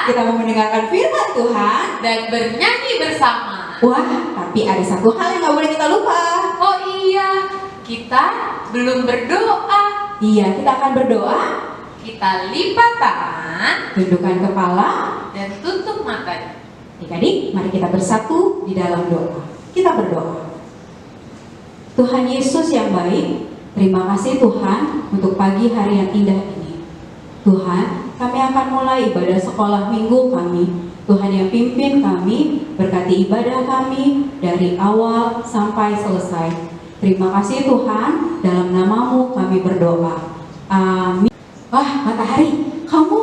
Kita mau mendengarkan firman Tuhan dan bernyanyi bersama. Wah, tapi ada satu hal yang gak boleh kita lupa. Oh iya, kita belum berdoa. Iya, kita akan berdoa. Kita lipat tangan, Tundukkan kepala, dan tutup matanya. adik-adik, mari kita bersatu di dalam doa. Kita berdoa. Tuhan Yesus yang baik, terima kasih Tuhan untuk pagi hari yang indah ini. Tuhan, kami akan mulai ibadah sekolah minggu kami. Tuhan yang pimpin kami, berkati ibadah kami dari awal sampai selesai. Terima kasih Tuhan, dalam namamu kami berdoa. Amin. Wah, Matahari, kamu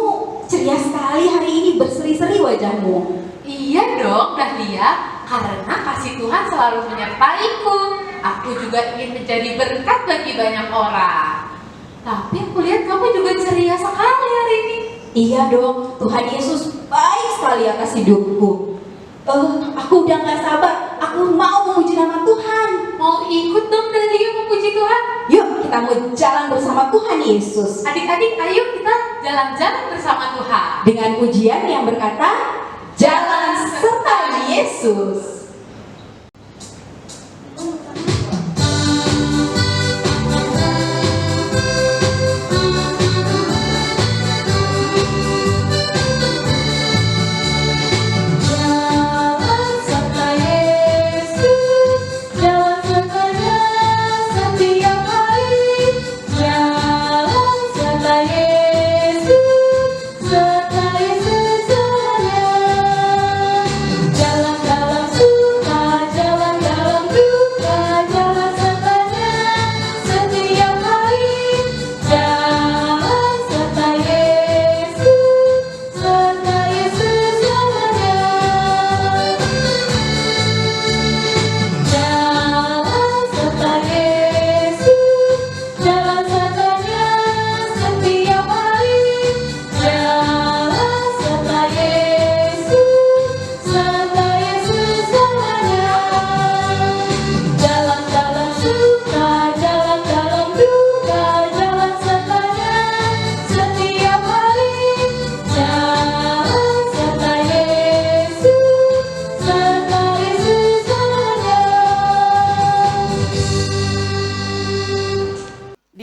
ceria sekali hari ini, berseri-seri wajahmu. Iya dong, Dahlia, karena kasih Tuhan selalu menyertaiku. Aku juga ingin menjadi berkat bagi banyak orang. Tapi aku lihat kamu juga ceria sekali hari ini. Iya dong, Tuhan Yesus baik sekali atas hidupku. Aku udah gak sabar, aku mau memuji nama Tuhan. Mau ikut dong Dahlia memuji Tuhan? Yuk, kita mau jalan bersama Tuhan Yesus. Adik-adik, ayo kita jalan-jalan bersama Tuhan. Dengan pujian yang berkata, jalan serta Yesus.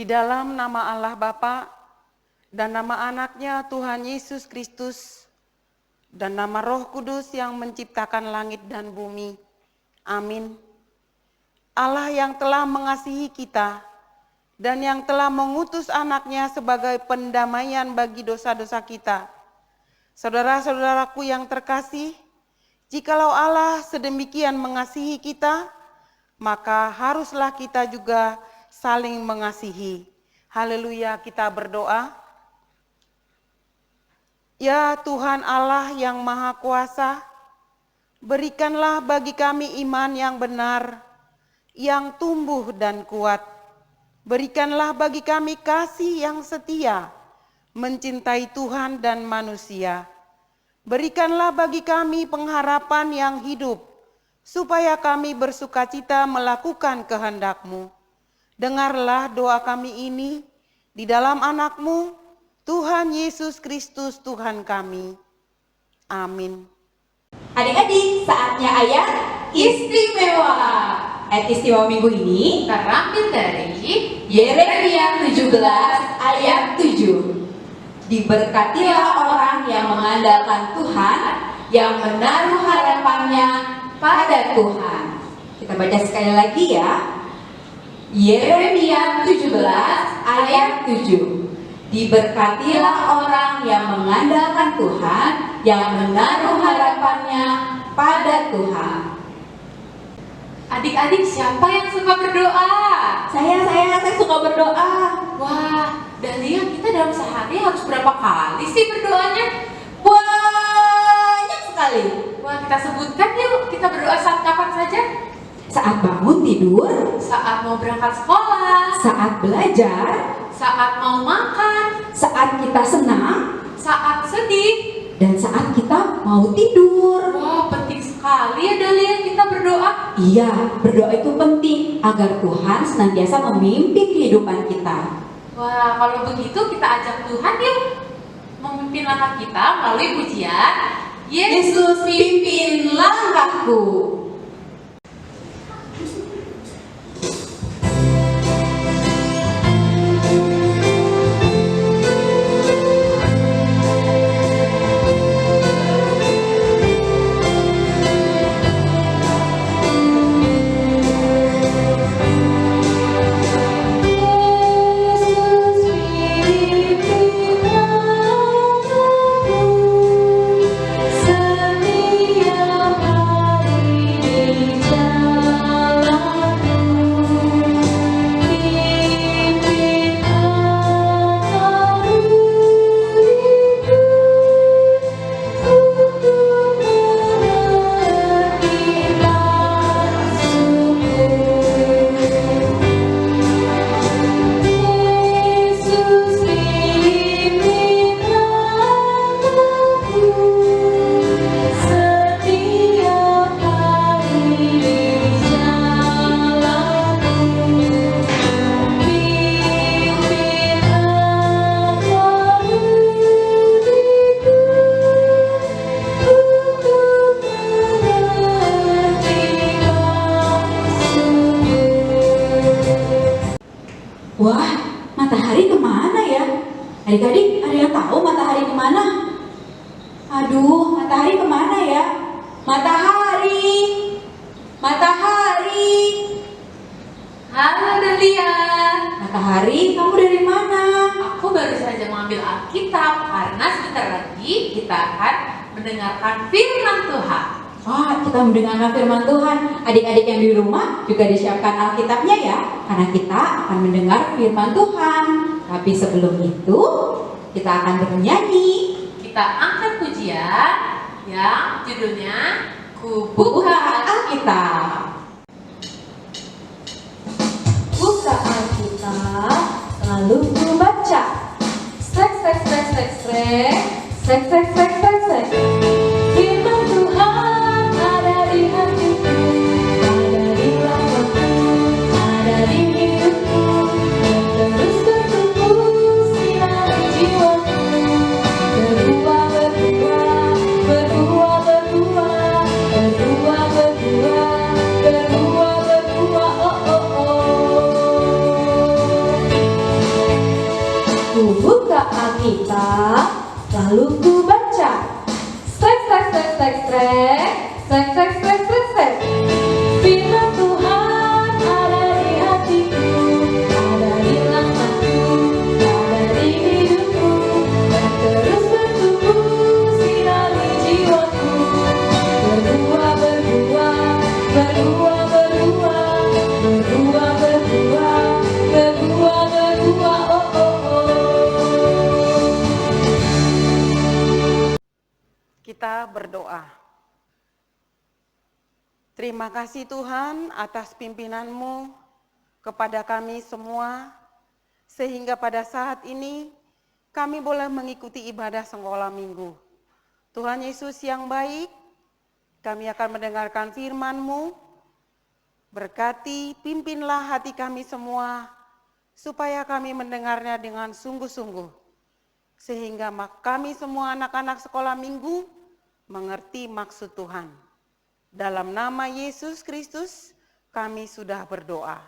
Di dalam nama Allah Bapa dan nama anaknya Tuhan Yesus Kristus dan nama Roh Kudus yang menciptakan langit dan bumi. Amin. Allah yang telah mengasihi kita dan yang telah mengutus anaknya sebagai pendamaian bagi dosa-dosa kita. Saudara-saudaraku yang terkasih, jikalau Allah sedemikian mengasihi kita, maka haruslah kita juga saling mengasihi. Haleluya, kita berdoa. Ya Tuhan Allah yang Maha Kuasa, berikanlah bagi kami iman yang benar, yang tumbuh dan kuat. Berikanlah bagi kami kasih yang setia, mencintai Tuhan dan manusia. Berikanlah bagi kami pengharapan yang hidup, supaya kami bersukacita melakukan kehendak-Mu. Dengarlah doa kami ini di dalam anak-Mu, Tuhan Yesus Kristus Tuhan kami. Amin. Adik-adik, saatnya ayat istimewa. Ayat istimewa minggu ini Terambil dari Yeremia 17 ayat 7. Diberkatilah orang yang mengandalkan Tuhan, yang menaruh harapannya pada Tuhan. Kita baca sekali lagi ya. Yeremia 17 ayat 7. Diberkatilah orang yang mengandalkan Tuhan, yang menaruh harapannya pada Tuhan. Adik-adik, siapa yang suka berdoa? Saya suka berdoa. Wah, Dahlia, kita dalam sehari harus berapa kali sih berdoanya? Banyak sekali. Wah, kita sebutkan yuk, kita berdoa saat kapan saja? Saat bangun tidur, Saat mau berangkat sekolah, saat belajar, saat mau makan, saat kita senang, saat sedih. dan saat kita mau tidur. Wah, penting sekali ya Dahlia kita berdoa. Iya, berdoa itu penting agar Tuhan senantiasa memimpin kehidupan kita. Wah, kalau begitu kita ajak Tuhan yuk. memimpin langkah kita melalui pujian Yesus pimpin langkahku. Wah, matahari kemana ya? Adik-adik, ada yang tahu matahari kemana? Aduh, matahari kemana ya? Matahari! Matahari! Halo Dahlia. Matahari, kamu dari mana? Aku baru saja mengambil Alkitab karena sebentar lagi kita akan mendengarkan firman Tuhan. Wah, kita mendengarkan firman Tuhan. Adik-adik yang di rumah juga disiapkan Alkitabnya ya, karena kita akan mendengar firman Tuhan. Tapi sebelum itu, kita akan bernyanyi. Kita angkat pujian yang judulnya Ku Buka Buka. Alkitab. Buka Alkitab, lalu ku baca. Strek, strek, strek, strek, strek, strek, strek, strek, strek, strek. Firman Tuhan ada di hatiku, ada di langkahku, ada di hidupku, dan terus bertumbuh sinari jiwaku. Berbuah, berbuah, berbuah, berbuah, berbuah, berbuah, berbuah, berbuah, oh, oh, oh. Ku buka Alkitab, lalu ku baca. Strek, strek, strek, strek, strek, strek, strek, strek, strek, strek. Firman Tuhan ada di hatiku, ada di langkahku, ada di hidupku, dan terus bertumbuh sinari jiwaku. Berbuah, berbuah, berbuah, berbuah, berbuah, berbuah, berbuah, berbuah, oh, oh, oh. Kita berdoa. Terima kasih Tuhan atas pimpinanmu kepada kami semua, sehingga pada saat ini kami boleh mengikuti ibadah sekolah minggu. Tuhan Yesus yang baik, kami akan mendengarkan firman-Mu. Berkati, pimpinlah hati kami semua, supaya kami mendengarnya dengan sungguh-sungguh. Sehingga kami semua anak-anak sekolah minggu mengerti maksud Tuhan. Dalam nama Yesus Kristus kami sudah berdoa.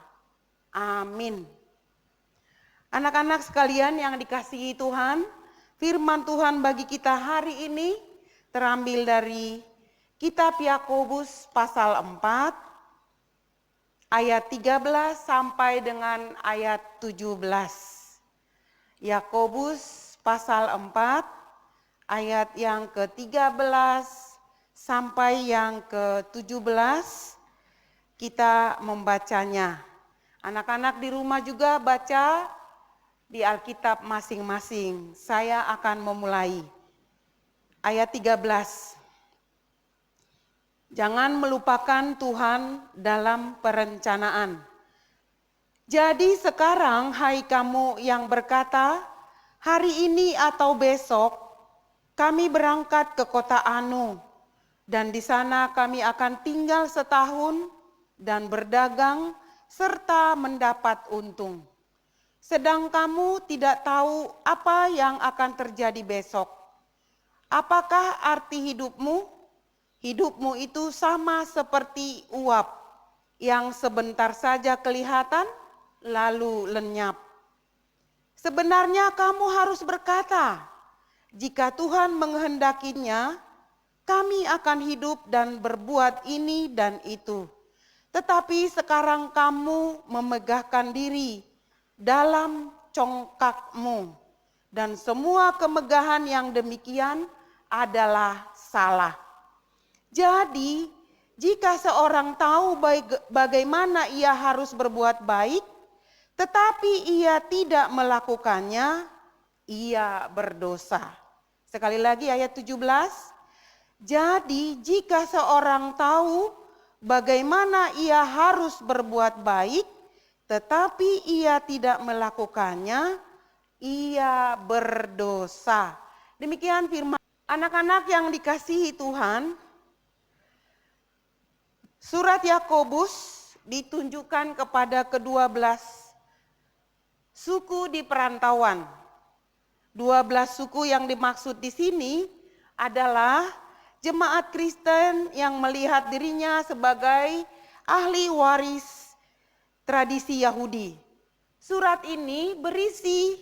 Amin. Anak-anak sekalian yang dikasihi Tuhan, firman Tuhan bagi kita hari ini terambil dari Kitab Yakobus pasal 4 ayat 13 sampai dengan ayat 17. Yakobus pasal 4 ayat yang ke-13 sampai yang ke-17 kita membacanya. Anak-anak di rumah juga baca di Alkitab masing-masing. Saya akan memulai. Ayat 13. Jangan melupakan Tuhan dalam perencanaan. Jadi sekarang hai kamu yang berkata, hari ini atau besok kami berangkat ke kota Anu, dan di sana kami akan tinggal setahun dan berdagang serta mendapat untung. sedang kamu tidak tahu apa yang akan terjadi besok. Apakah arti hidupmu? Hidupmu itu sama seperti uap yang sebentar saja kelihatan lalu lenyap. Sebenarnya kamu harus berkata, jika Tuhan menghendakinya, kami akan hidup dan berbuat ini dan itu. Tetapi sekarang kamu memegahkan diri dalam congkakmu, dan semua kemegahan yang demikian adalah salah. Jadi, jika seorang tahu bagaimana ia harus berbuat baik, tetapi ia tidak melakukannya, ia berdosa. Sekali lagi ayat 17. Jadi jika seorang tahu bagaimana ia harus berbuat baik, tetapi ia tidak melakukannya, ia berdosa. Demikian firman. Anak-anak yang dikasihi Tuhan, surat Yakobus ditunjukkan kepada ke-12 suku di perantauan. 12 suku yang dimaksud di sini adalah jemaat Kristen yang melihat dirinya sebagai ahli waris tradisi Yahudi. Surat ini berisi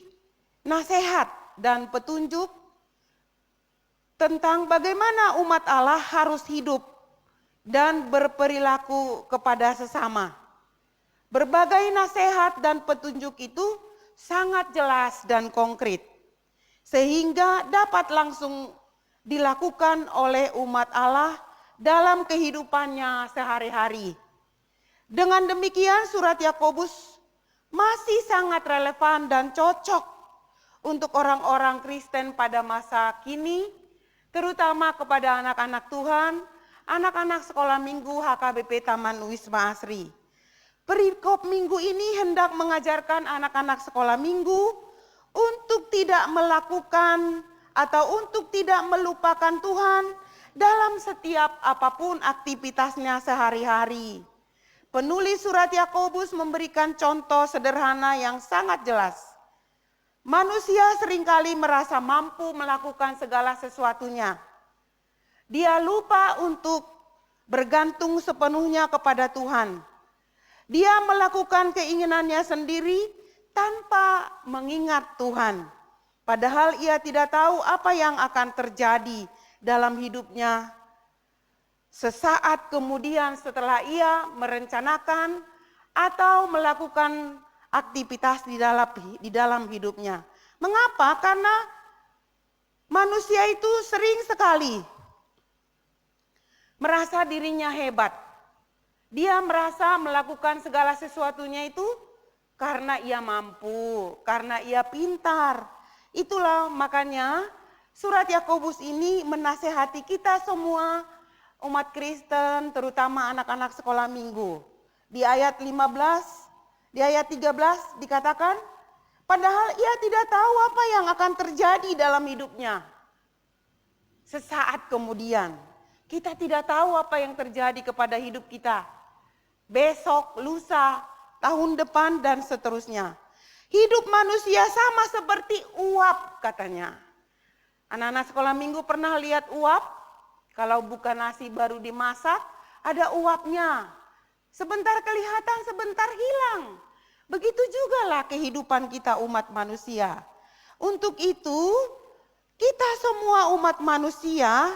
nasihat dan petunjuk tentang bagaimana umat Allah harus hidup dan berperilaku kepada sesama. Berbagai nasihat dan petunjuk itu sangat jelas dan konkret, sehingga dapat langsung dilakukan oleh umat Allah dalam kehidupannya sehari-hari. Dengan demikian surat Yakobus masih sangat relevan dan cocok untuk orang-orang Kristen pada masa kini, terutama kepada anak-anak Tuhan, anak-anak sekolah minggu HKBP Taman Wisma Asri. Perikop minggu ini hendak mengajarkan anak-anak sekolah minggu untuk tidak melakukan atau untuk tidak melupakan Tuhan dalam setiap apapun aktivitasnya sehari-hari. Penulis surat Yakobus memberikan contoh sederhana yang sangat jelas. Manusia seringkali merasa mampu melakukan segala sesuatunya. Dia lupa untuk bergantung sepenuhnya kepada Tuhan. Dia melakukan keinginannya sendiri tanpa mengingat Tuhan. Padahal ia tidak tahu apa yang akan terjadi dalam hidupnya sesaat kemudian setelah ia merencanakan atau melakukan aktivitas di dalam hidupnya. Mengapa? Karena manusia itu sering sekali merasa dirinya hebat. Dia merasa melakukan segala sesuatunya itu karena ia mampu, karena ia pintar. Itulah makanya surat Yakobus ini menasehati kita semua umat Kristen, terutama anak-anak sekolah minggu. Di ayat 15, di ayat 13 dikatakan, padahal ia tidak tahu apa yang akan terjadi dalam hidupnya. Sesaat kemudian, kita tidak tahu apa yang terjadi kepada hidup kita. Besok, lusa, tahun depan, dan seterusnya. Hidup manusia sama seperti uap katanya. Anak-anak sekolah minggu pernah lihat uap? Kalau bukan nasi baru dimasak, ada uapnya. Sebentar kelihatan, sebentar hilang. Begitu juga lah kehidupan kita umat manusia. Untuk itu, kita semua umat manusia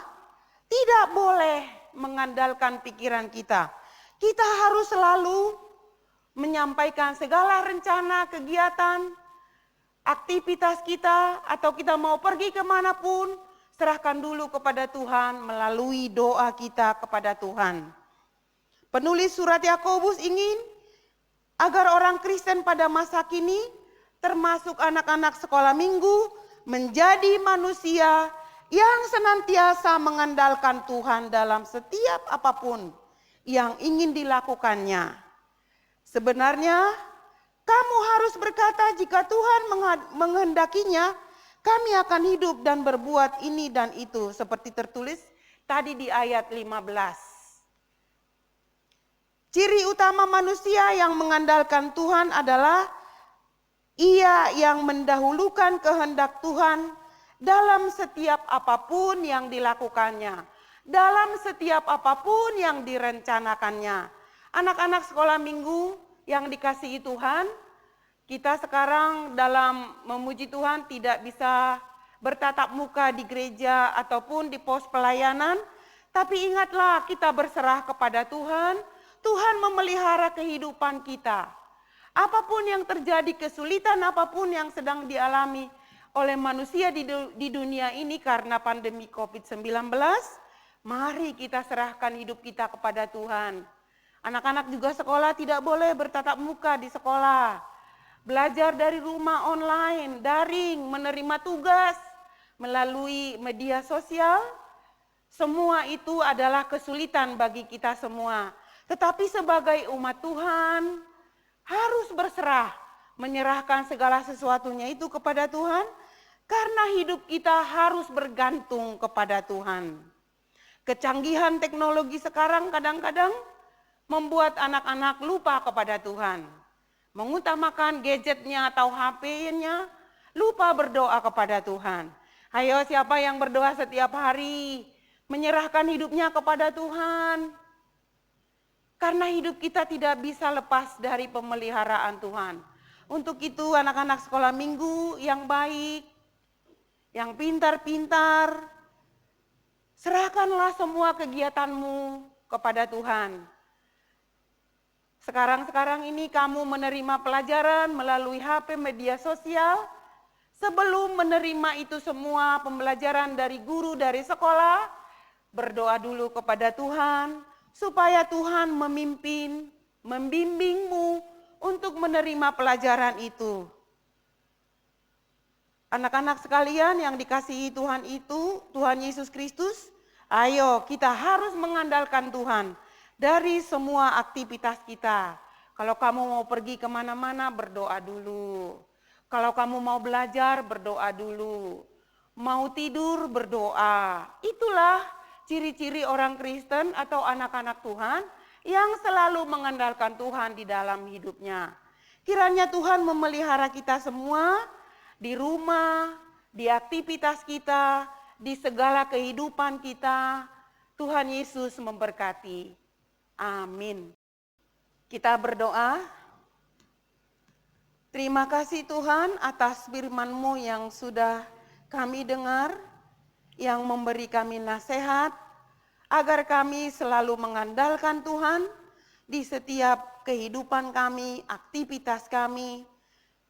tidak boleh mengandalkan pikiran kita. Kita harus selalu menyampaikan segala rencana, kegiatan, aktivitas kita, atau kita mau pergi kemanapun, serahkan dulu kepada Tuhan melalui doa kita kepada Tuhan. Penulis surat Yakobus ingin agar orang Kristen pada masa kini, termasuk anak-anak sekolah minggu, menjadi manusia yang senantiasa mengandalkan Tuhan dalam setiap apapun yang ingin dilakukannya. Sebenarnya kamu harus berkata jika Tuhan menghendakinya, kami akan hidup dan berbuat ini dan itu. Seperti tertulis tadi di ayat 15. Ciri utama manusia yang mengandalkan Tuhan adalah ia manusia yang mendahulukan kehendak Tuhan dalam setiap apapun yang dilakukannya, dalam setiap apapun yang direncanakannya. Anak-anak sekolah minggu yang dikasihi Tuhan, kita sekarang dalam memuji Tuhan tidak bisa bertatap muka di gereja ataupun di pos pelayanan, tapi ingatlah kita berserah kepada Tuhan. Tuhan memelihara kehidupan kita. Apapun yang terjadi, kesulitan apapun yang sedang dialami oleh manusia di dunia ini karena pandemi COVID-19, mari kita serahkan hidup kita kepada Tuhan. Anak-anak juga sekolah tidak boleh bertatap muka di sekolah. Belajar dari rumah online, daring, menerima tugas melalui media sosial, semua itu adalah kesulitan bagi kita semua. Tetapi sebagai umat Tuhan harus berserah, menyerahkan segala sesuatunya itu kepada Tuhan, karena hidup kita harus bergantung kepada Tuhan. Kecanggihan teknologi sekarang kadang-kadang membuat anak-anak lupa kepada Tuhan. Mengutamakan gadgetnya atau HP-nya, lupa berdoa kepada Tuhan. Ayo, siapa yang berdoa setiap hari, menyerahkan hidupnya kepada Tuhan. Karena hidup kita tidak bisa lepas dari pemeliharaan Tuhan. Untuk itu anak-anak sekolah minggu yang baik, yang pintar-pintar, serahkanlah semua kegiatanmu kepada Tuhan. Sekarang ini kamu menerima pelajaran melalui HP, media sosial. Sebelum menerima itu semua pembelajaran dari guru, dari sekolah, berdoa dulu kepada Tuhan, supaya Tuhan memimpin, membimbingmu untuk menerima pelajaran itu. Anak-anak sekalian yang dikasihi Tuhan itu, Tuhan Yesus Kristus, ayo kita harus mengandalkan Tuhan dari semua aktivitas kita. Kalau kamu mau pergi kemana-mana, berdoa dulu. Kalau kamu mau belajar, berdoa dulu. Mau tidur, berdoa. Itulah ciri-ciri orang Kristen atau anak-anak Tuhan yang selalu mengandalkan Tuhan di dalam hidupnya. Kiranya Tuhan memelihara kita semua di rumah, di aktivitas kita, di segala kehidupan kita. Tuhan Yesus memberkati. Amin. Kita berdoa. Terima kasih Tuhan atas firman-Mu yang sudah kami dengar, yang memberi kami nasihat, agar kami selalu mengandalkan Tuhan di setiap kehidupan kami, aktivitas kami.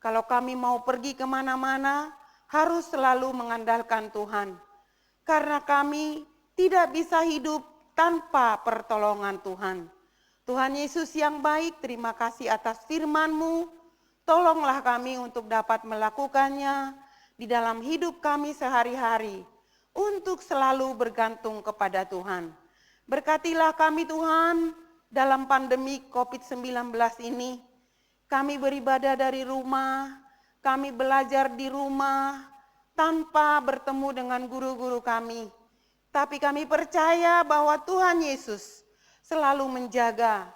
Kalau kami mau pergi kemana-mana, harus selalu mengandalkan Tuhan. Karena kami tidak bisa hidup tanpa pertolongan Tuhan. Tuhan Yesus yang baik, terima kasih atas firman-Mu. Tolonglah kami untuk dapat melakukannya di dalam hidup kami sehari-hari, untuk selalu bergantung kepada Tuhan. Berkatilah kami Tuhan dalam pandemi COVID-19 ini. Kami beribadah dari rumah, kami belajar di rumah, tanpa bertemu dengan guru-guru kami. Tapi kami percaya bahwa Tuhan Yesus selalu menjaga,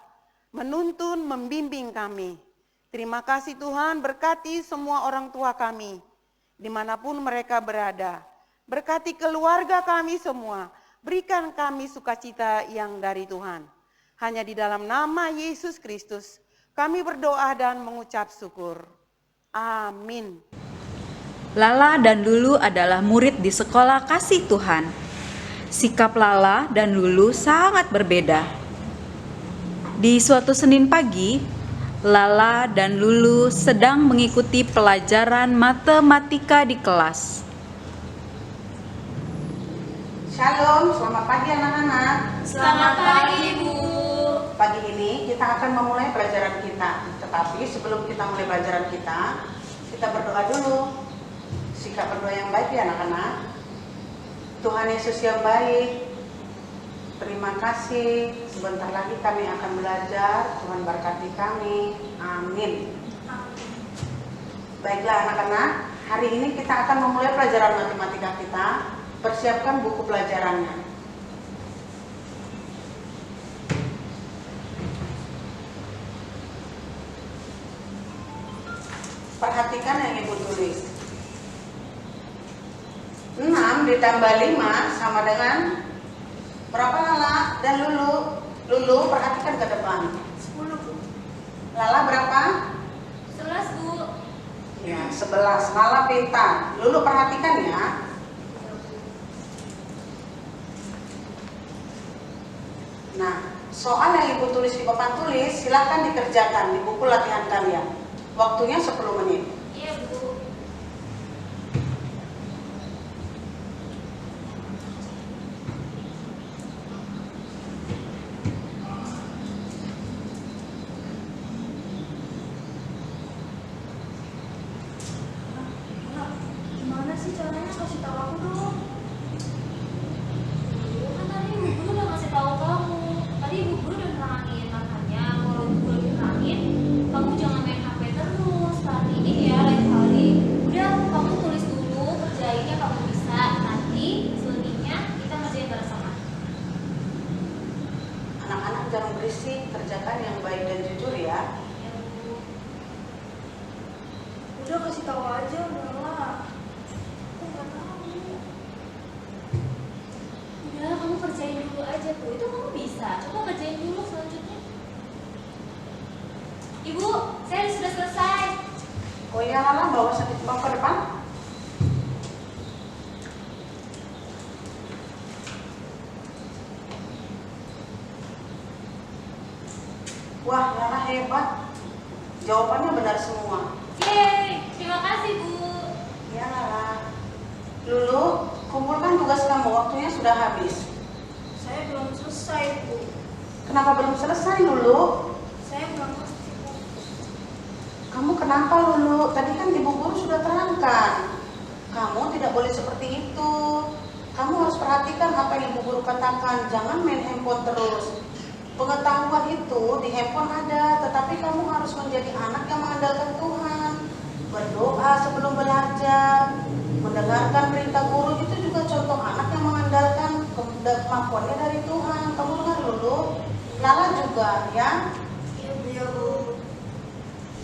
menuntun, membimbing kami. Terima kasih Tuhan, berkati semua orang tua kami, dimanapun mereka berada. Berkati keluarga kami semua, berikan kami sukacita yang dari Tuhan. Hanya di dalam nama Yesus Kristus, kami berdoa dan mengucap syukur. Amin. Lala dan Lulu adalah murid di sekolah kasih Tuhan. Sikap Lala dan Lulu sangat berbeda. Di suatu Senin pagi, Lala dan Lulu sedang mengikuti pelajaran matematika di kelas. Shalom, selamat pagi anak-anak. Selamat pagi, Bu. Pagi ini kita akan memulai pelajaran kita. Tetapi sebelum kita mulai pelajaran kita berdoa dulu. Sikap berdoa yang baik ya anak-anak. Tuhan Yesus yang baik, terima kasih. Sebentar lagi kami akan belajar. Tuhan berkati kami. Amin. Baiklah anak-anak, hari ini kita akan memulai pelajaran matematika kita. Persiapkan buku pelajarannya. Perhatikan yang Ibu tulis. 6 ditambah 5 sama dengan berapa Lala dan Lulu? Lulu perhatikan ke depan. 10 Bu. Lala berapa? 11 Bu. Ya, 11. Lala pintar. Lulu perhatikan ya. Nah, soal yang Ibu tulis di papan tulis silahkan dikerjakan di buku latihan kalian. Waktunya 10 menit. Iya Bu. Gimana sih caranya, kasih tahu aku dong. Kan tadi Ibu Guru udah ngasih tahu kamu. Tadi Ibu Guru udah nerangin, makanya kalau Ibu Guru nerangin, kamu jangan main HP terus. Perhatiin ya lain kali. Udah, kamu tulis dulu, kerjainnya kamu bisa. Nanti selebihnya kita ngerjain bersama. Anak-anak jangan berisik, kerjakan yang baik dan jujur ya. Ya Bu. Udah kasih tahu aja, udahlah. Aku nggak tahu. Udah, kamu kerjain dulu aja tuh. Itu kamu bisa. Coba kerjain dulu selanjutnya. Ibu, saya sudah selesai. Oh iya Lala, bawa ke depan. Wah, Lala hebat. Jawabannya benar semua. Yeay, terima kasih Bu. Ya Lala. Lulu, kumpulkan tugas kamu. Waktunya sudah habis. Saya belum selesai Bu. Kenapa belum selesai Lulu? Saya belum ngerti Bu. Kamu kenapa Lulu? Tadi kan Ibu Guru sudah terangkan. Kamu tidak boleh seperti itu. Kamu harus perhatikan apa yang Ibu Guru katakan. Jangan main handphone terus. Pengetahuan itu di handphone ada, tetapi kamu harus menjadi anak yang mengandalkan Tuhan. Berdoa sebelum belajar, mendengarkan perintah guru, itu juga contoh anak yang mengandalkan kemampuannya dari Tuhan. Kamu dengar Lulu? Lala juga ya. Iya Bu.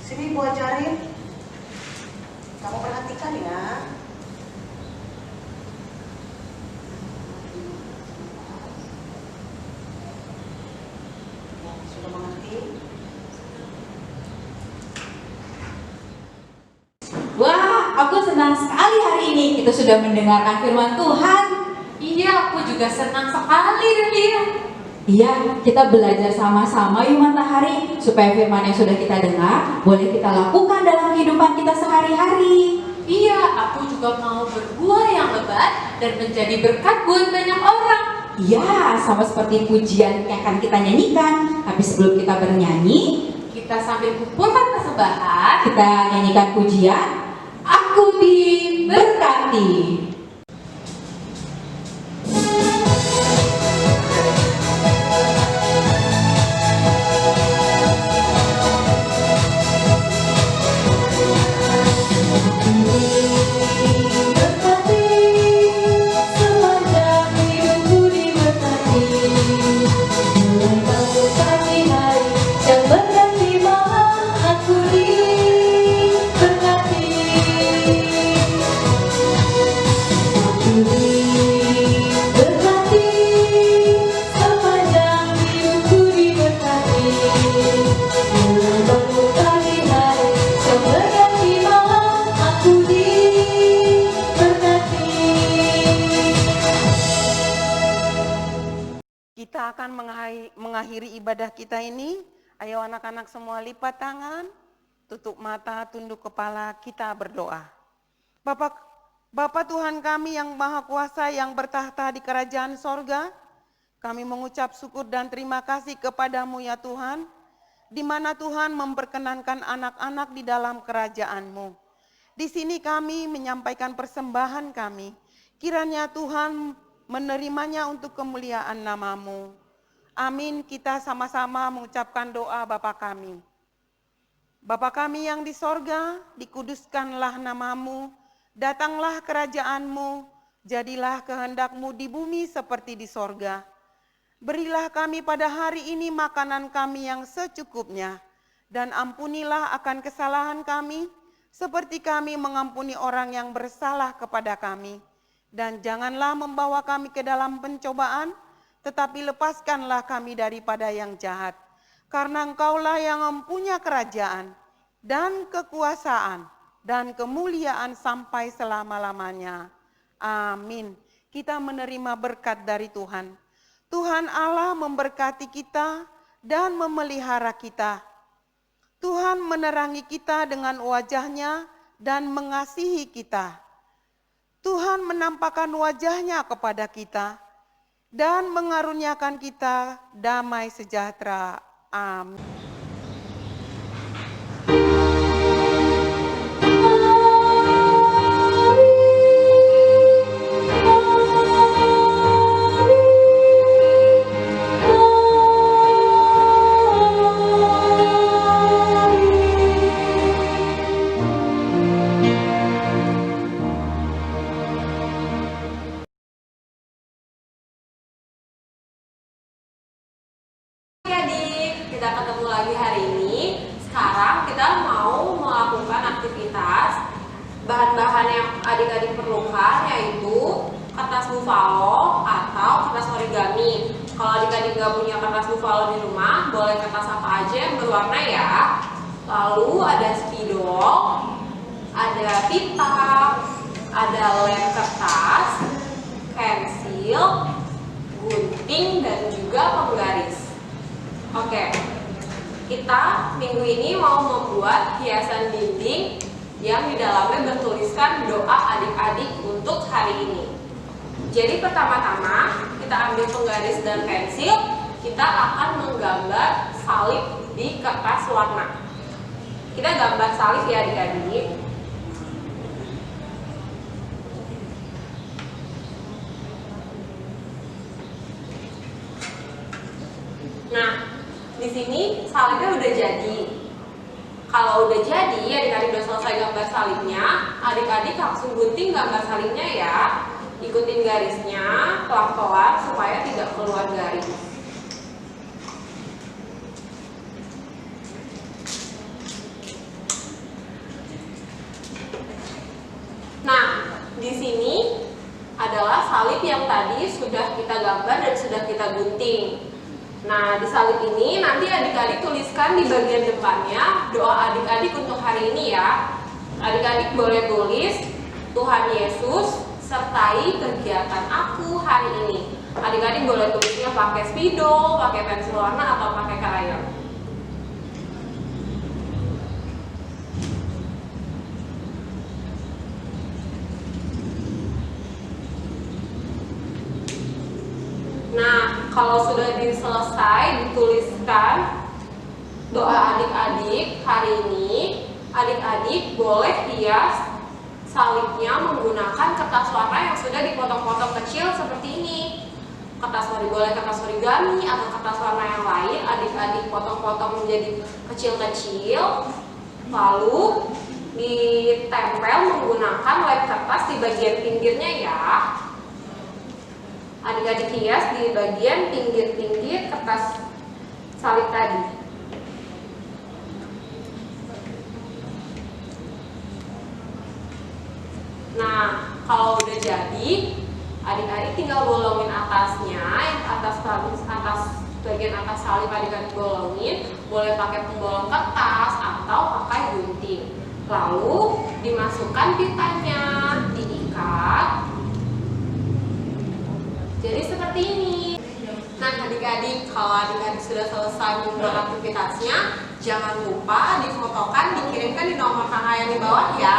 Sini Bu ajarin. Kamu perhatikan ya. Sudah mengerti? Wah, aku senang sekali hari ini kita sudah mendengarkan firman Tuhan. Iya, aku juga senang sekali Delia. Iya, kita belajar sama-sama yuk Matahari, supaya firman yang sudah kita dengar boleh kita lakukan dalam kehidupan kita sehari-hari. Iya, aku juga mau berbuah yang lebat dan menjadi berkat buat banyak orang. Iya, sama seperti pujian yang akan kita nyanyikan. Tapi sebelum kita bernyanyi, Kita sambil kumpulkan persembahan. kita nyanyikan pujian Aku Diberkati. Sepanjang hidupku diberkati, mulai bangun pagi hari yang berganti malam aku diberkati. Aku diberkati, sepanjang hidupku diberkati, mulai bangun pagi hari yang berganti malam aku diberkati. Kita akan mengakhiri ibadah kita ini. Ayo anak-anak semua lipat tangan, tutup mata, tunduk kepala, kita berdoa. Bapa Tuhan kami yang Maha Kuasa yang bertahta di kerajaan sorga, kami mengucap syukur dan terima kasih kepadamu ya Tuhan, di mana Tuhan memperkenankan anak-anak di dalam kerajaan-Mu. Di sini kami menyampaikan persembahan kami, kiranya Tuhan menerimanya untuk kemuliaan nama-Mu. Amin, kita sama-sama mengucapkan doa Bapa kami. Bapa kami yang di sorga, dikuduskanlah nama-Mu, datanglah kerajaan-Mu, jadilah kehendak-Mu di bumi seperti di sorga. Berilah kami pada hari ini makanan kami yang secukupnya, dan ampunilah akan kesalahan kami, seperti kami mengampuni orang yang bersalah kepada kami. Dan janganlah membawa kami ke dalam pencobaan, tetapi lepaskanlah kami daripada yang jahat. Karena Engkaulah yang mempunyai kerajaan dan kekuasaan dan kemuliaan sampai selama-lamanya. Amin. Kita menerima berkat dari Tuhan. Tuhan Allah memberkati kita dan memelihara kita. Tuhan menerangi kita dengan wajah-Nya dan mengasihi kita. Tuhan menampakkan wajah-Nya kepada kita dan mengaruniakan kita damai sejahtera. Amin. Adik, kita ketemu lagi hari ini. Sekarang kita mau melakukan aktivitas. Bahan-bahan yang adik-adik perlukan yaitu kertas buffalo atau kertas origami. Kalau adik-adik nggak punya kertas buffalo di rumah, boleh kertas apa aja yang berwarna ya. Lalu ada spidol, ada pita, ada lem kertas, pensil, gunting, dan juga penggaris. Oke, kita minggu ini mau membuat hiasan dinding yang di dalamnya bertuliskan doa adik-adik untuk hari ini. Jadi pertama-tama kita ambil penggaris dan pensil, kita akan menggambar salib di kertas warna. Kita gambar salib ya adik-adik. Nah, di sini salibnya udah jadi. Kalau udah jadi, adik-adik udah selesai gambar salibnya, adik-adik langsung gunting gambar salibnya ya. Ikutin garisnya pelan-pelan supaya tidak keluar garis. Nah, di sini adalah salib yang tadi sudah kita gambar dan sudah kita gunting. Nah, di salib ini nanti adik-adik tuliskan di bagian depannya doa adik-adik untuk hari ini ya. Adik-adik boleh tulis, Tuhan Yesus sertai kegiatan aku hari ini. Adik-adik boleh tulisnya pakai spidol, pakai pensil warna, atau pakai krayon. Nah, kalau sudah selesai dituliskan doa adik-adik hari ini, adik-adik boleh hias salibnya menggunakan kertas warna yang sudah dipotong-potong kecil seperti ini. Boleh kertas origami atau kertas warna yang lain, adik-adik potong-potong menjadi kecil-kecil, lalu ditempel menggunakan lem kertas di bagian pinggirnya ya. Adik-adik hias di bagian pinggir-pinggir kertas salib tadi. Nah, kalau udah jadi, adik-adik tinggal bolongin atasnya, yang atas bagian atas salib adik-adik bolongin, boleh pakai pembolong kertas atau pakai gunting. Lalu dimasukkan pitanya, diikat. Jadi seperti ini. Nah adik-adik, kalau adik-adik sudah selesai membuat aktivitasnya, jangan lupa difotokan, dikirimkan di nomor kakak yang di bawah ya.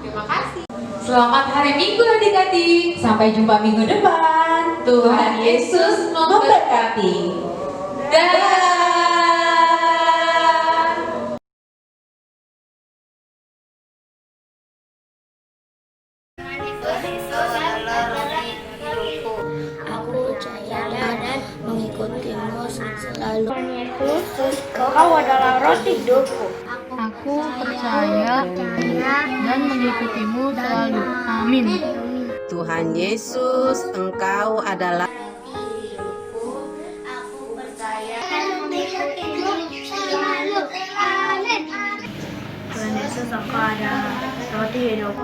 Terima kasih. Selamat hari Minggu adik-adik. Sampai jumpa minggu depan. Tuhan Yesus memberkati. Dadah. Aku percaya dan mengikutimu selalu. Yesus, Kau adalah roti hidupku. Aku percaya dan mengikutimu selalu. Amin. Tuhan Yesus, Engkau adalah Aku percaya dan mengikutimu selalu. Amin. Tuhan Yesus, Yesus, Engkau adalah roti hidup.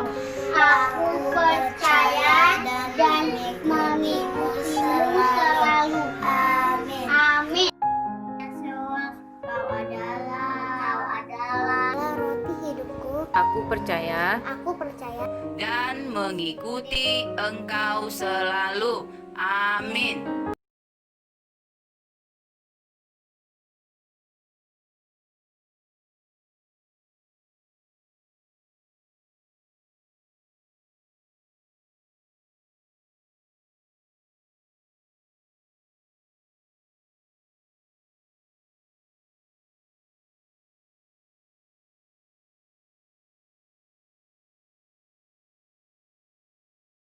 Aku percaya dan mengikutimu selalu. Amin. Amin. Kau adalah roti hidupku. Aku percaya Aku percaya dan mengikuti Engkau selalu. Amin.